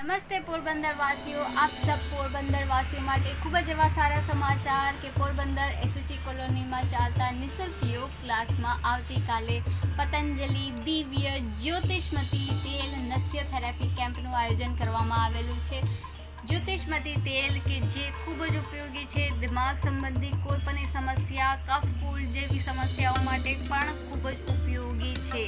નમસ્તે પોરબંદર વાસીઓ, આપ સબ પોરબંદર વાસીઓ માટે ખૂબ જ એવા સારા સમાચાર કે પોરબંદર એસએસસી કોલોનીમાં ચાલતા નિઃશુલ્ક યોગ ક્લાસમાં આવતીકાલે પતંજલિ દિવ્ય જ્યોતિષમતી તેલ નસ્ય થેરાપી કેમ્પનું આયોજન કરવામાં આવેલું છે। જ્યોતિષમતી તેલ કે જે ખૂબ જ ઉપયોગી છે, દિમાગ સંબંધી કોઈ પણ સમસ્યા, કફ કૂળ જેવી સમસ્યાઓ માટે પણ ખૂબ જ ઉપયોગી છે।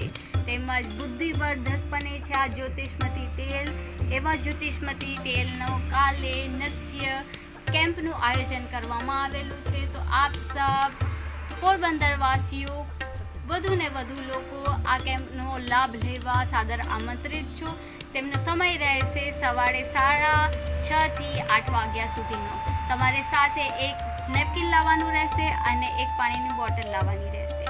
તેમજ બુદ્ધિવર્ધક પણ છે આ જ્યોતિષમતી તેલ। એવા જ્યોતિષમતી તેલનો કાલે નસ્ય કેમ્પનું આયોજન કરવામાં આવેલું છે। તો આપ સબ પોરબંદરવાસીઓ વધુ ને વધુ લોકો આ કેમ્પનો લાભ લેવા સાદર આમંત્રિત છો। તેમનો સમય રહેશે સવારે 6:30 થી 8 વાગ્યા સુધીનો। તમારે સાથે એક નેપકિન લાવવાનું રહેશે અને એક પાણીની બોટલ લાવવાની રહેશે।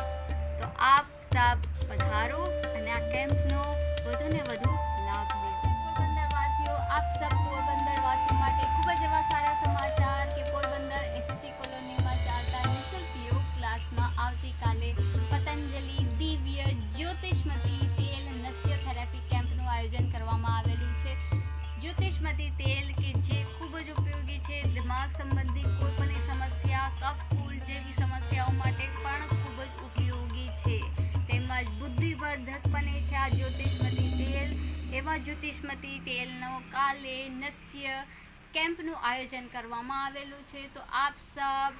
તો આપ સબ પધારો અને આ કેમ્પનો વધુ ને વધુ લાભ લેવો। પોરબંદરવાસીઓ, આપ સબ પોરબંદરવાસીઓ માટે ખૂબ જ એવા સારા સમાચાર કે પોરબંદર એસએસસી કોલોનીમાં ચાલતા નિઃશુલ્ક યોગ ક્લાસમાં આવતીકાલે પતંજલિ દિવ્ય જ્યોતિષમતી તેલ નસ્ય થેરાપી કેમ્પનું આયોજન કરવામાં આવેલું છે। જ્યોતિષમતી તેલ કે જે ખૂબ જ ઉપયોગી છે, દિમાગ સંબંધી કોઈ પણ સમસ્યા, કફ કૂળ જેવી સમસ્યાઓ માટે પણ ખૂબ જ ઉપયોગી છે। તેમજ બુદ્ધિવર્ધક પણ છે આ જ્યોતિષમતી તેલ। એવા જ્યોતિષમતી તેલનો કાલે નસ્ય કેમ્પનું આયોજન કરવામાં આવેલું છે। તો આપ સબ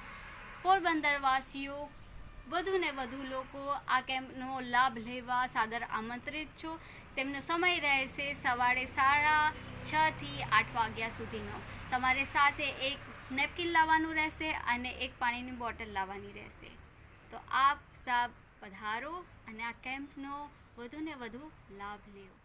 પોરબંદરવાસીઓ વધુ ને વધુ લોકો આ કેમ્પનો લાભ લેવા સાદર આમંત્રિત છો। તેમનો સમય રહેશે સવારે 6:30 થી 8 વાગ્યા સુધીનો। તમારે સાથે એક નેપકિન લાવવાનું રહેશે અને એક પાણીની બોટલ લાવવાની રહેશે। તો આપ સબ પધારો અને આ કેમ્પનો વધુ ને વધુ લાભ લેવો।